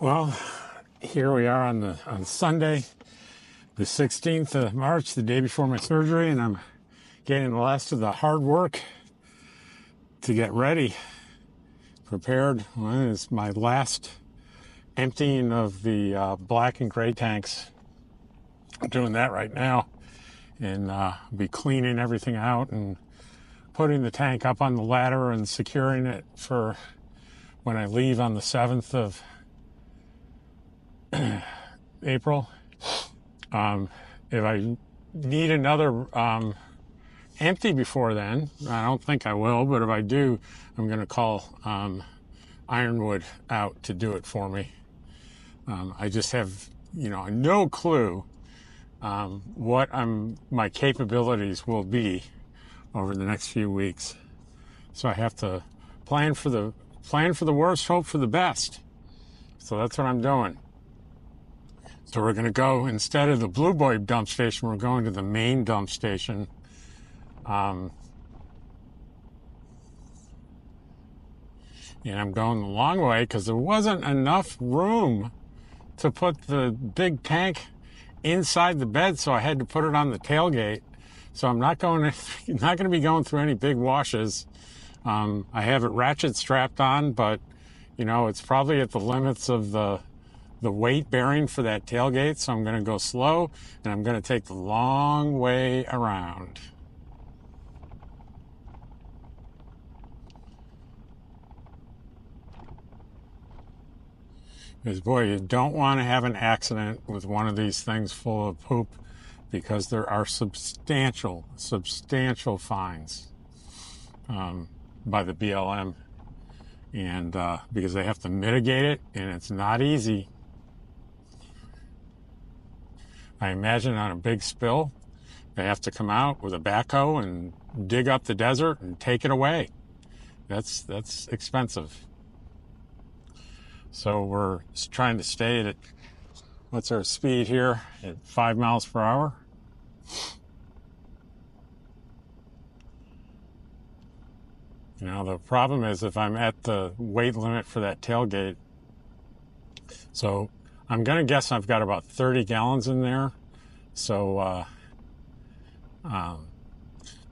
Well, here we are on Sunday, the 16th of March, the day before my surgery, and I'm getting the last of the hard work to get ready, prepared. Well, it's my last emptying of the black and gray tanks. I'm doing that right now, and I'll be cleaning everything out and putting the tank up on the ladder and securing it for when I leave on the 7th of April. If I need another empty before then, I don't think I will, but if I do, I'm going to call Ironwood out to do it for me. I just have, no clue what my capabilities will be over the next few weeks. So I have to plan for the worst, hope for the best. So that's what I'm doing. So we're going to go, instead of the Blue Boy dump station, we're going to the main dump station. And I'm going the long way because there wasn't enough room to put the big tank inside the bed, so I had to put it on the tailgate. So I'm not going to be going through any big washes. I have it ratchet strapped on, but it's probably at the limits of the weight bearing for that tailgate, so I'm going to go slow, and I'm going to take the long way around. Because, boy, you don't want to have an accident with one of these things full of poop, because there are substantial fines by the BLM, and because they have to mitigate it, and it's not easy. I imagine on a big spill, they have to come out with a backhoe and dig up the desert and take it away. That's expensive. So we're trying to stay at, what's our speed here, at 5 miles per hour. The problem is if I'm at the weight limit for that tailgate, so I'm going to guess I've got about 30 gallons in there. So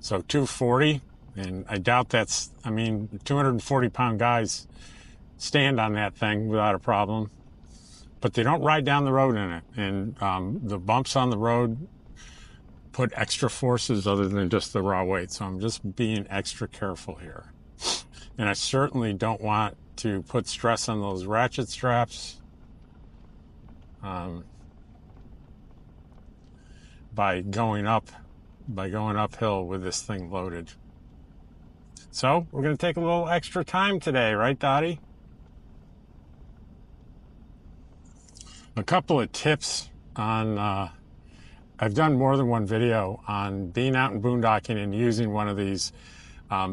240, and I doubt 240 pound guys stand on that thing without a problem, but they don't ride down the road in it. And the bumps on the road put extra forces other than just the raw weight. So I'm just being extra careful here. And I certainly don't want to put stress on those ratchet straps by going uphill with this thing loaded. So we're going to take a little extra time today, right, Dottie? A couple of tips on, I've done more than one video on being out and boondocking and using one of these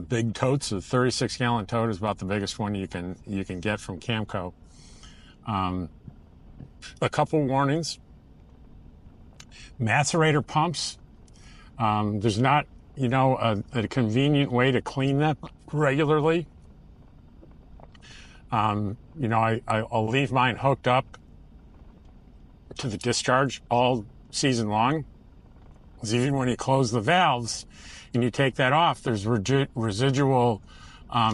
big totes. A 36-gallon tote is about the biggest one you can get from Camco. A couple warnings. Macerator pumps. There's not, a convenient way to clean that regularly. I'll leave mine hooked up to the discharge all season long. Because even when you close the valves and you take that off, there's residual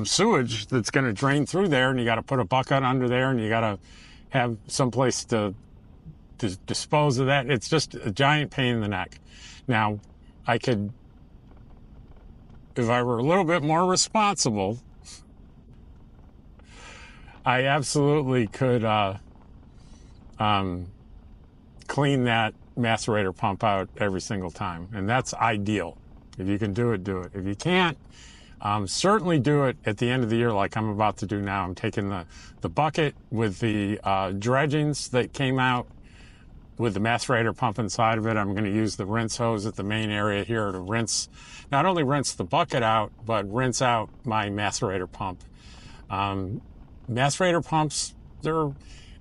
sewage that's going to drain through there, and you got to put a bucket under there, and you got to have some place to dispose of that. It's just a giant pain in the neck. Now, I could, if I were a little bit more responsible, I absolutely could clean that macerator pump out every single time, and that's ideal. If you can do it, do it. If you can't, certainly do it at the end of the year like I'm about to do now. I'm taking the bucket with the dredgings that came out with the macerator pump inside of it. I'm going to use the rinse hose at the main area here to not only rinse the bucket out, but rinse out my macerator pump. Macerator pumps, they're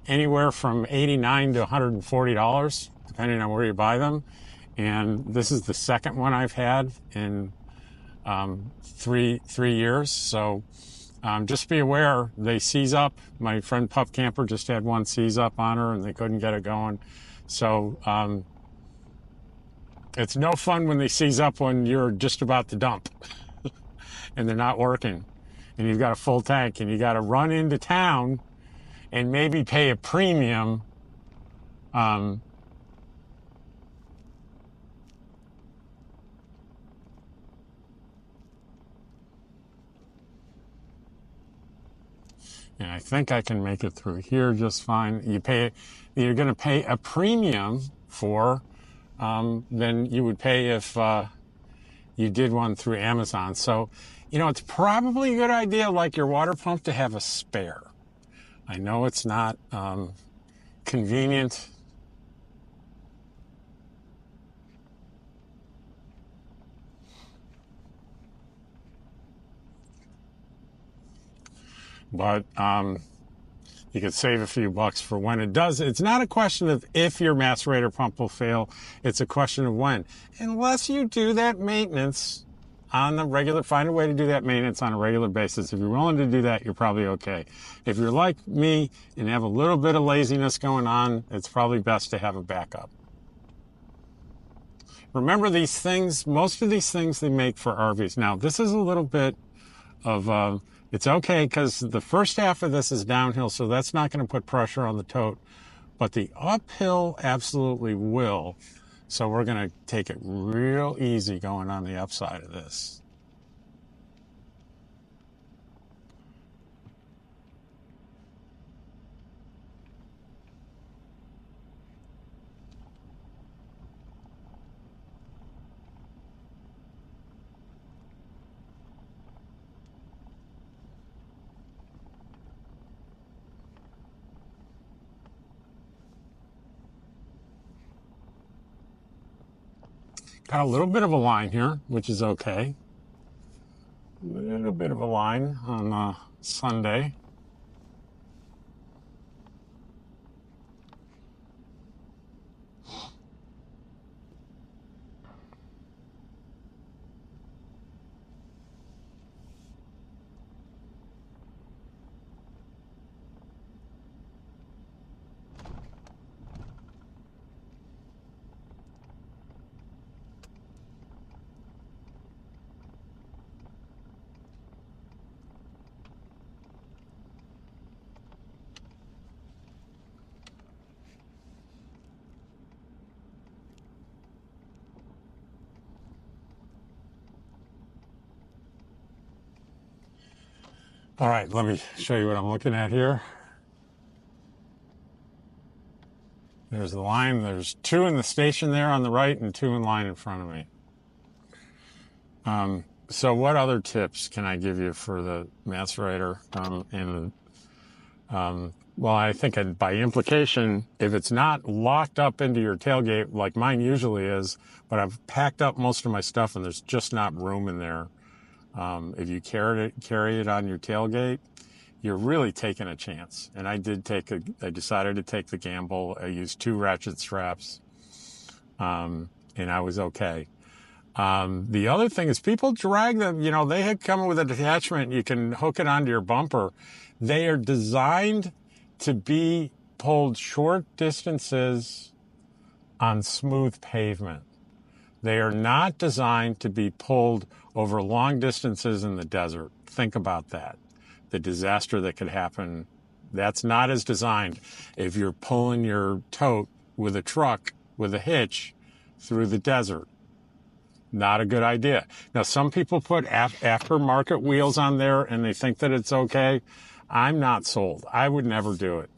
anywhere from $89 to $140, depending on where you buy them. And this is the second one I've had in 3 years. So just be aware, they seize up. My friend Pup Camper just had one seize up on her and they couldn't get it going. So it's no fun when they seize up when you're just about to dump and they're not working. And you've got a full tank and you got to run into town and maybe pay a premium. And I think I can make it through here just fine. You're going to pay a premium for than you would pay if you did one through Amazon. So, it's probably a good idea, like your water pump, to have a spare. I know it's not convenient. But you could save a few bucks for when it does. It's not a question of if your macerator pump will fail. It's a question of when. Unless you do that maintenance on the regular, find a way to do that maintenance on a regular basis. If you're willing to do that, you're probably okay. If you're like me and have a little bit of laziness going on, it's probably best to have a backup. Remember these things, most of these things they make for RVs. Now, this is a little bit of, it's okay because the first half of this is downhill, so that's not going to put pressure on the tote. But the uphill absolutely will. So we're going to take it real easy going on the upside of this. Got a little bit of a line here, which is okay. A little bit of a line on Sunday. All right, let me show you what I'm looking at here. There's the line. There's two in the station there on the right and two in line in front of me. So what other tips can I give you for the macerator? Well, I think by implication, if it's not locked up into your tailgate like mine usually is, but I've packed up most of my stuff and there's just not room in there. If you carry it on your tailgate, you're really taking a chance. And I decided to take the gamble. I used 2 ratchet straps, and I was okay. The other thing is people drag them, they had come with an attachment. You can hook it onto your bumper. They are designed to be pulled short distances on smooth pavement. They are not designed to be pulled over long distances in the desert. Think about that. The disaster that could happen, that's not as designed. If you're pulling your tote with a truck with a hitch through the desert, not a good idea. Now, some people put aftermarket wheels on there and they think that it's okay. I'm not sold. I would never do it.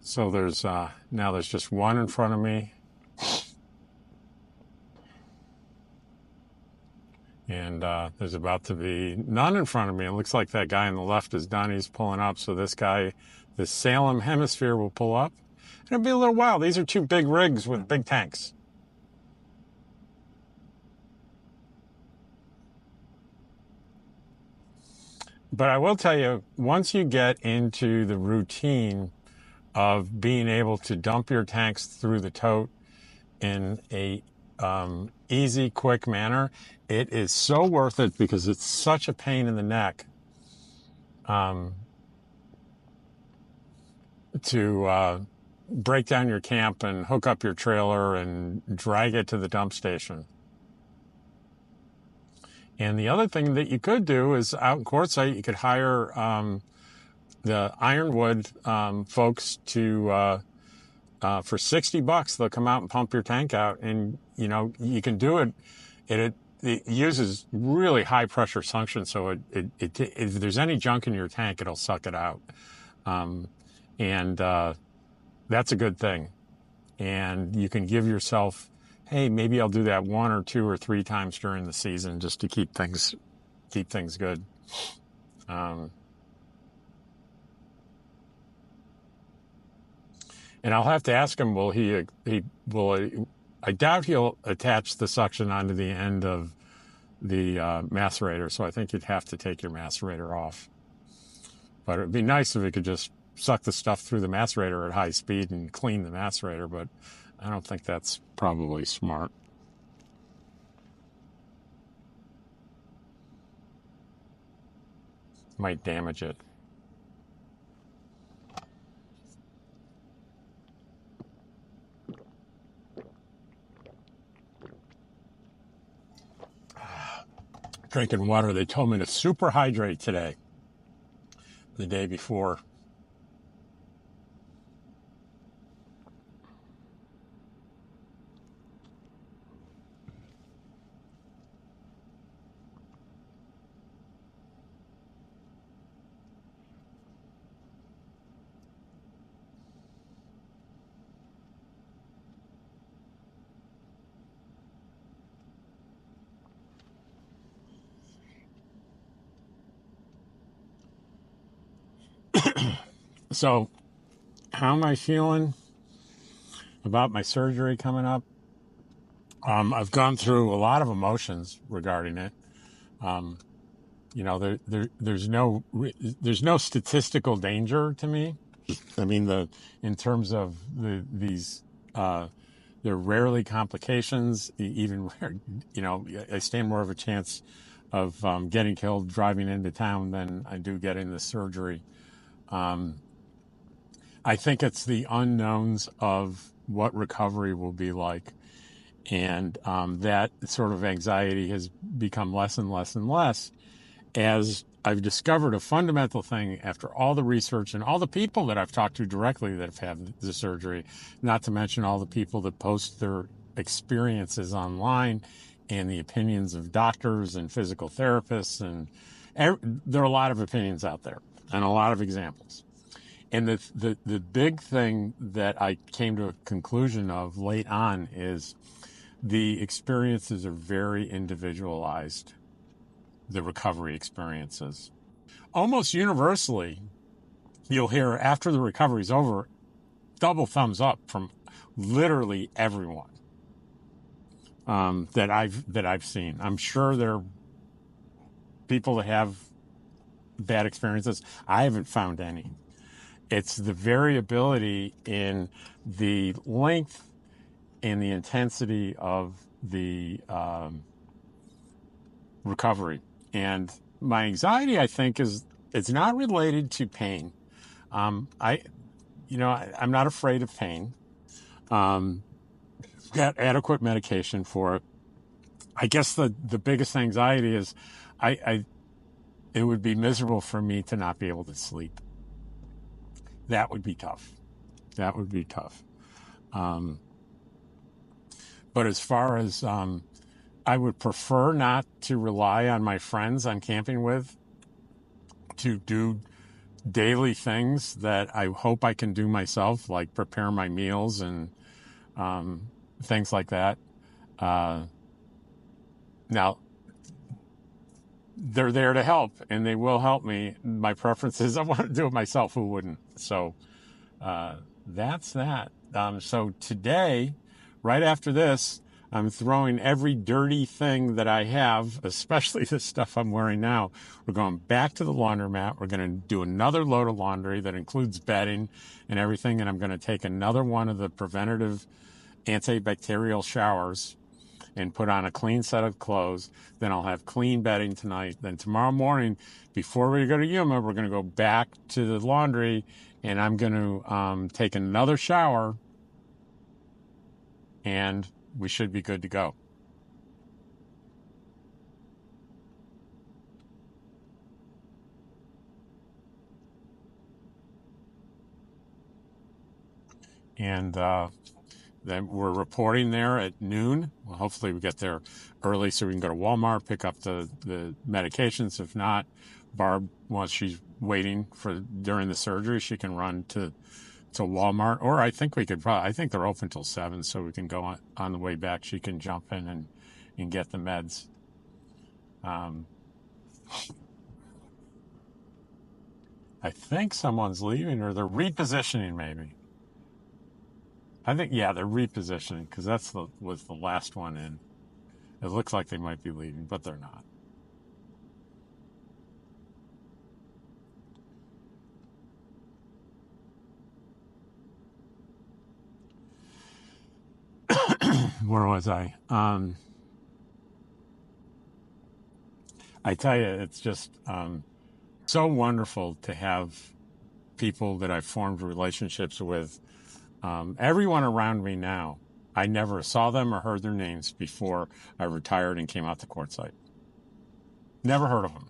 So there's now there's just one in front of me. There's about to be none in front of me. It looks like that guy on the left is done. He's pulling up. So this guy, the Salem Hemisphere, will pull up. And it'll be a little while. These are two big rigs with big tanks. But I will tell you, once you get into the routine of being able to dump your tanks through the tote in a easy, quick manner, it is so worth it because it's such a pain in the neck to break down your camp and hook up your trailer and drag it to the dump station. And the other thing that you could do is out in Quartzsite, you could hire the Ironwood folks to for $60, they'll come out and pump your tank out, and you know you can do it. It uses really high pressure suction, so if there's any junk in your tank, it'll suck it out, and that's a good thing. And you can give yourself, hey, maybe I'll do that 1 or 2 or 3 times during the season just to keep things good. And I'll have to ask him, I doubt he'll attach the suction onto the end of the macerator, so I think you'd have to take your macerator off. But it would be nice if it could just suck the stuff through the macerator at high speed and clean the macerator, but I don't think that's probably smart. Might damage it. Drinking water. They told me to super hydrate today, the day before. So, how am I feeling about my surgery coming up? I've gone through a lot of emotions regarding it. You know, there's no statistical danger to me. I mean, in terms of these, there are rarely complications. Even, you know, I stand more of a chance of getting killed driving into town than I do getting the surgery. I think it's the unknowns of what recovery will be like. And that sort of anxiety has become less and less and less as I've discovered a fundamental thing after all the research and all the people that I've talked to directly that have had the surgery, not to mention all the people that post their experiences online and the opinions of doctors and physical therapists. And there are a lot of opinions out there and a lot of examples. And the big thing that I came to a conclusion of late on is the experiences are very individualized, the recovery experiences. Almost universally, you'll hear after the recovery's over, double thumbs up from literally everyone that I've seen. I'm sure there are people that have bad experiences. I haven't found any. It's the variability in the length and the intensity of the recovery. And my anxiety, I think, it's not related to pain. I'm not afraid of pain. Got adequate medication for it. I guess the biggest anxiety is it would be miserable for me to not be able to sleep. That would be tough. But as far as I would prefer not to rely on my friends I'm camping with to do daily things that I hope I can do myself, like prepare my meals and things like that. Now, they're there to help, and they will help me. My preference is I want to do it myself. Who wouldn't? So that's that. So today, right after this, I'm throwing every dirty thing that I have, especially the stuff I'm wearing now. We're going back to the laundromat. We're going to do another load of laundry that includes bedding and everything. And I'm going to take another one of the preventative antibacterial showers and put on a clean set of clothes. Then I'll have clean bedding tonight. Then tomorrow morning, before we go to Yuma, we're going to go back to the laundry, and I'm going to take another shower, and we should be good to go. And then we're reporting there at noon. Well, hopefully we get there early so we can go to Walmart, pick up the medications. If not, Barb, once she's waiting for during the surgery, she can run to Walmart. Or I think we could probably, I think they're open till 7, so we can go on the way back. She can jump in and get the meds. I think someone's leaving, or they're repositioning maybe. I think, yeah, they're repositioning because was the last one in. It looks like they might be leaving, but they're not. Where was I? I tell you, it's just so wonderful to have people that I've formed relationships with. Everyone around me now, I never saw them or heard their names before I retired and came out to Quartzsite. Never heard of them.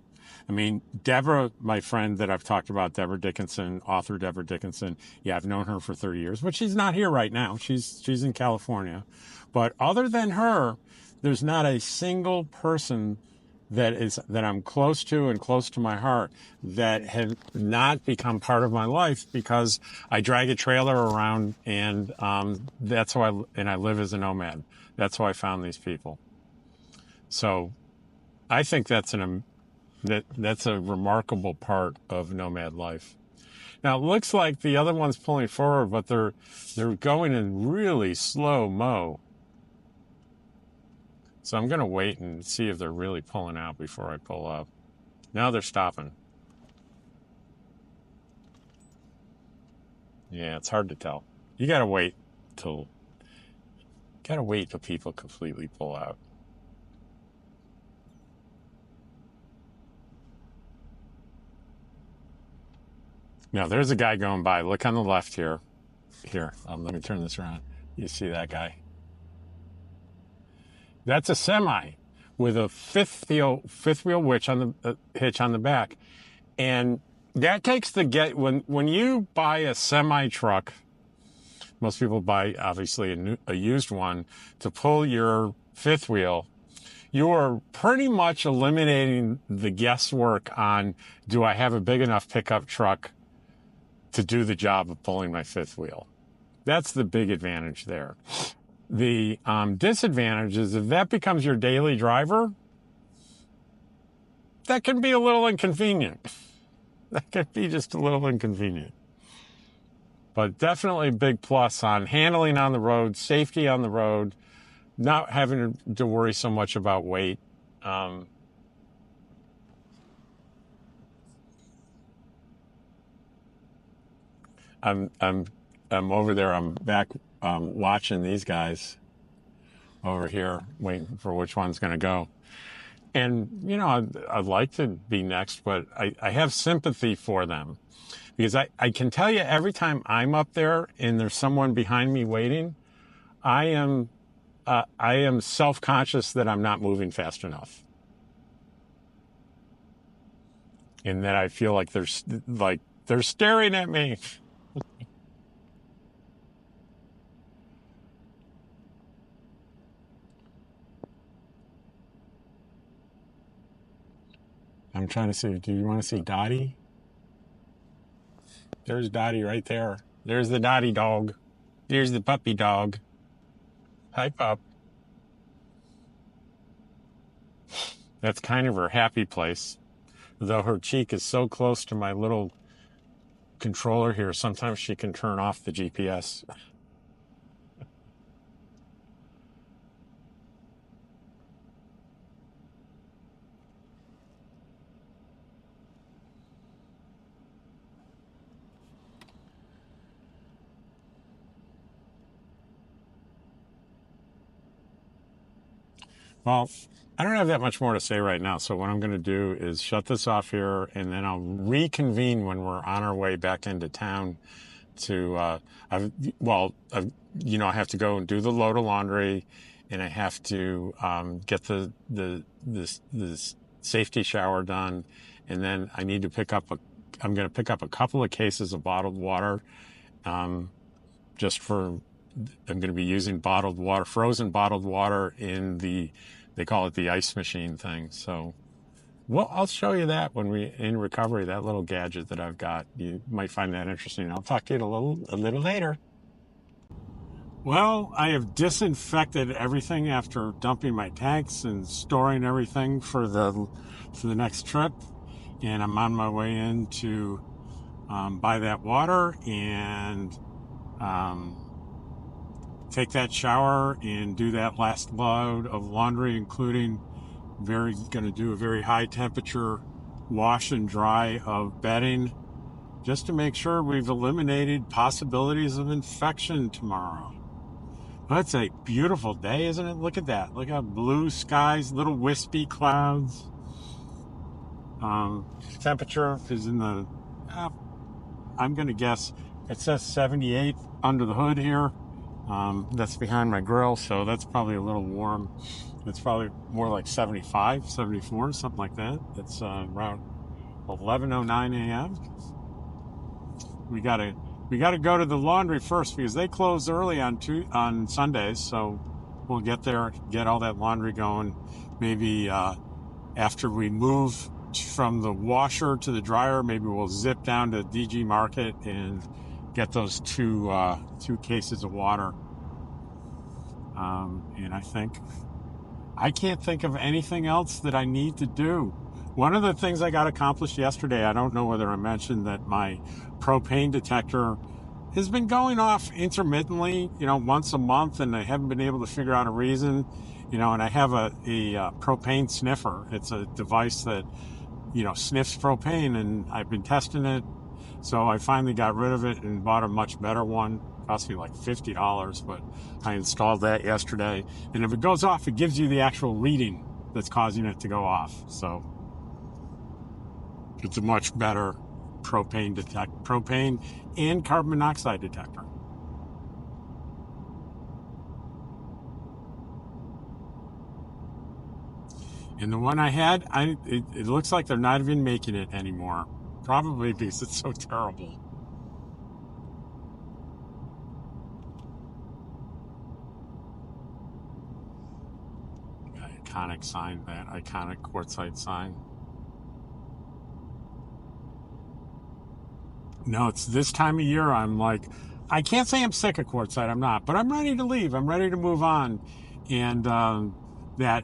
I mean, Deborah, my friend that I've talked about, Deborah Dickinson, author Deborah Dickinson. Yeah, I've known her for 30 years, but she's not here right now. She's in California. But other than her, there's not a single person that I'm close to and close to my heart that have not become part of my life because I drag a trailer around, and that's how I live as a nomad. That's how I found these people. So I think that's a remarkable part of nomad life. Now it looks like the other one's pulling forward, but they're going in really slow mo. So I'm going to wait and see if they're really pulling out before I pull up. Now they're stopping. Yeah, it's hard to tell. You got to wait till people completely pull out. Now there's a guy going by. Look on the left here. Here, let me turn this around. You see that guy? That's a semi with a fifth wheel hitch on the back, and that takes when you buy a semi truck. Most people buy obviously a used one to pull your fifth wheel. You are pretty much eliminating the guesswork on, do I have a big enough pickup truck to do the job of pulling my fifth wheel? That's the big advantage there. The disadvantage is if that becomes your daily driver, that can be a little inconvenient. That can be just a little inconvenient. But definitely a big plus on handling on the road, safety on the road, not having to worry so much about weight. I'm over there. I'm back watching these guys over here, waiting for which one's going to go. And, you know, I'd like to be next, but I have sympathy for them because I can tell you every time I'm up there and there's someone behind me waiting, I am self-conscious that I'm not moving fast enough. And that I feel like they're staring at me. I'm trying to see, do you want to see Dottie? There's Dottie right there. There's the Dottie dog. There's the puppy dog. Hi, pup. That's kind of her happy place. Though her cheek is so close to my little controller here, sometimes she can turn off the GPS. Well, I don't have that much more to say right now, so what I'm going to do is shut this off here, and then I'll reconvene when we're on our way back into town to, I have to go and do the load of laundry, and I have to get the safety shower done, and then I need to I'm going to pick up a couple of cases of bottled water, just for, I'm going to be using bottled water, frozen bottled water in they call it the ice machine thing. So, well, I'll show you that when in recovery, that little gadget that I've got. You might find that interesting. I'll talk to you a little later. Well, I have disinfected everything after dumping my tanks and storing everything for the next trip. And I'm on my way in to buy that water and take that shower and do that last load of laundry, including going to do a very high temperature wash and dry of bedding, just to make sure we've eliminated possibilities of infection tomorrow. Well, it's a beautiful day, isn't it? Look at that. Look at blue skies, little wispy clouds. Temperature is in the, I'm going to guess, it says 78 under the hood here. That's behind my grill, so that's probably a little warm. It's probably more like 75, 74, something like that. It's around 11:09 a.m. We gotta go to the laundry first because they close early on Sundays, so we'll get there, get all that laundry going. Maybe after we move from the washer to the dryer, maybe we'll zip down to DG Market and get those two cases of water. And I can't think of anything else that I need to do. One of the things I got accomplished yesterday, I don't know whether I mentioned that my propane detector has been going off intermittently, once a month, and I haven't been able to figure out a reason, and I have a propane sniffer. It's a device that, sniffs propane, and I've been testing it. So I finally got rid of it and bought a much better one. It cost me like $50, but I installed that yesterday. And if it goes off, it gives you the actual reading that's causing it to go off. So it's a much better propane and carbon monoxide detector. And the one I had, it looks like they're not even making it anymore. Probably because it's so terrible. Iconic sign, that iconic quartzite sign. No, it's this time of year I'm like, I can't say I'm sick of quartzite, I'm not, but I'm ready to leave. I'm ready to move on. And that,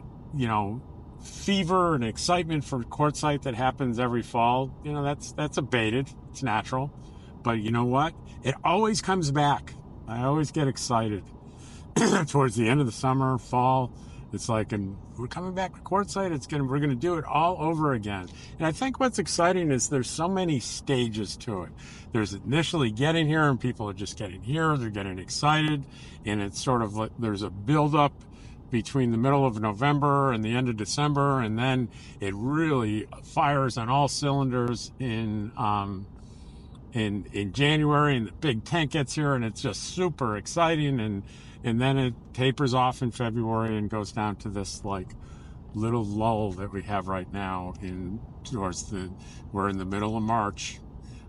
fever and excitement for quartzite that happens every fall, that's abated. It's natural. But you know what? It always comes back. I always get excited towards the end of the summer, fall. It's like, and we're coming back to quartzite. We're going to do it all over again. And I think what's exciting is there's so many stages to it. There's initially getting here, and people are just getting here. They're getting excited, and it's sort of like there's a buildup between the middle of November and the end of December, and then it really fires on all cylinders in January, and the big tank gets here, and it's just super exciting, and then it tapers off in February and goes down to this like little lull that we have right now we're in the middle of March,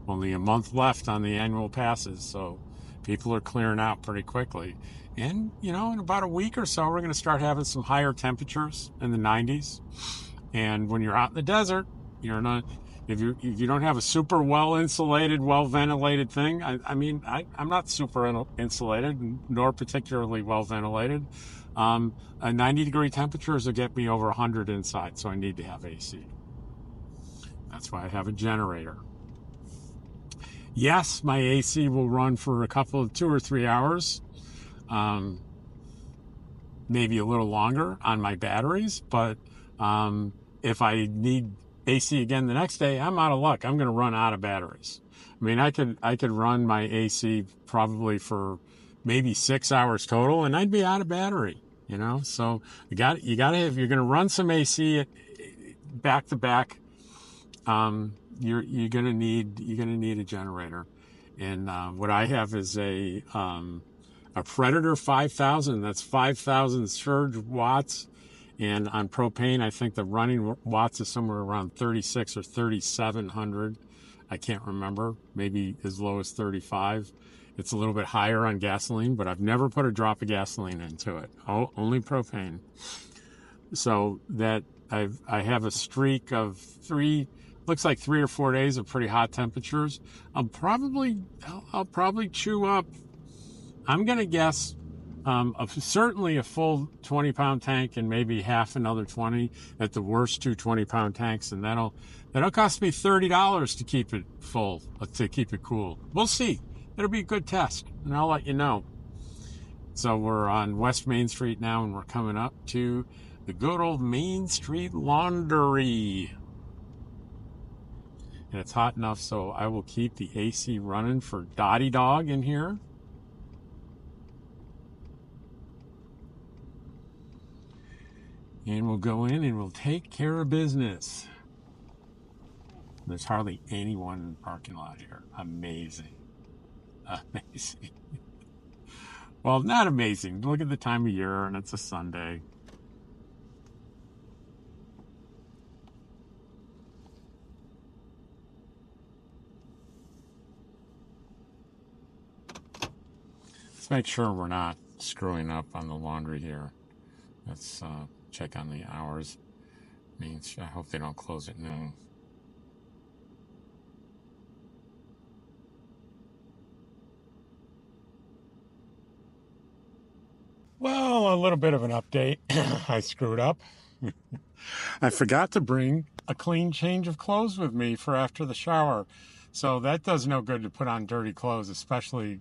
only a month left on the annual passes, so people are clearing out pretty quickly. And, in about a week or so, we're going to start having some higher temperatures in the 90s. And when you're out in the desert, you're not, If you don't have a super well insulated, well ventilated thing, I'm not super insulated nor particularly well ventilated. A 90-degree temperatures will get me over 100 inside, so I need to have AC. That's why I have a generator. Yes, my AC will run for a couple of 2 or 3 hours, maybe a little longer on my batteries. But if I need AC again the next day, I'm out of luck. I'm going to run out of batteries. I mean, I could run my AC probably for maybe 6 hours total, and I'd be out of battery. So you got to if you're going to run some AC back to back, you're gonna need a generator. And what I have is a Predator 5000. That's 5,000 surge watts, and on propane I think the running watts is somewhere around 36 or 3,700. I can't remember, maybe as low as 35. It's a little bit higher on gasoline, but I've never put a drop of gasoline into it. Only propane. So that I have a streak of looks like 3 or 4 days of pretty hot temperatures. I'll probably chew up, I'm gonna guess, certainly a full 20-pound tank and maybe half another 20, at the worst 2 20-pound tanks, and that'll cost me $30 to keep it full, to keep it cool. We'll see. It'll be a good test, and I'll let you know. So we're on West Main Street now, and we're coming up to the good old Main Street Laundry. And it's hot enough, so I will keep the AC running for Dottie Dog in here. And we'll go in and we'll take care of business. There's hardly anyone in the parking lot here. Amazing. Amazing. Well, not amazing. Look at the time of year, and it's a Sunday. Let's make sure we're not screwing up on the laundry here. Let's check on the hours. I hope they don't close at noon. Well, a little bit of an update. I screwed up. I forgot to bring a clean change of clothes with me for after the shower. So that does no good to put on dirty clothes, especially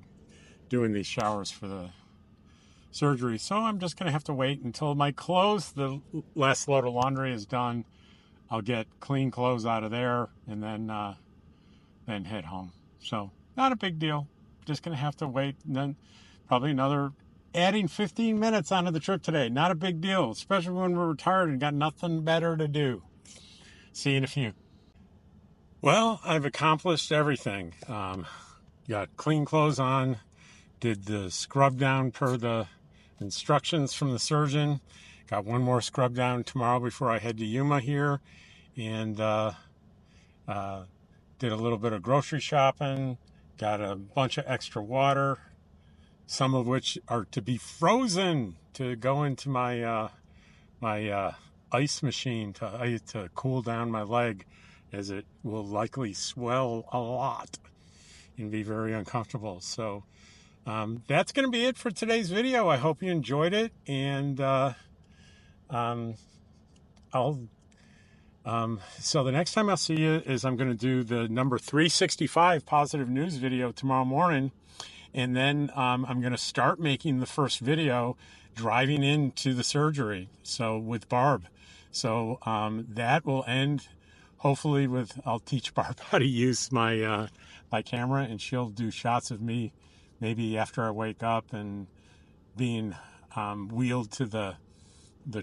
doing these showers for the surgery. So I'm just going to have to wait until my clothes, the last load of laundry is done. I'll get clean clothes out of there and then head home. So not a big deal. Just going to have to wait, and then probably adding 15 minutes onto the trip today. Not a big deal, especially when we're retired and got nothing better to do. See you in a few. Well, I've accomplished everything. Got clean clothes on, did the scrub down per the instructions from the surgeon. Got one more scrub down tomorrow before I head to Yuma here, and did a little bit of grocery shopping. Got a bunch of extra water, some of which are to be frozen to go into my my ice machine to cool down my leg, as it will likely swell a lot and be very uncomfortable. So that's going to be it for today's video. I hope you enjoyed it, and so the next time I'll see you is I'm going to do the number 365 positive news video tomorrow morning, and then I'm going to start making the first video driving into the surgery, so with Barb. So that will end hopefully with, I'll teach Barb how to use my my camera, and she'll do shots of me maybe after I wake up and being wheeled to the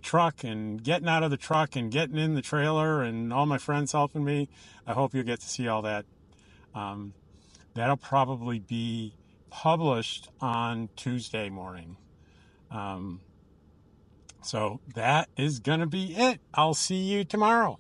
truck and getting out of the truck and getting in the trailer and all my friends helping me. I hope you'll get to see all that. That'll probably be published on Tuesday morning. So that is going to be it. I'll see you tomorrow.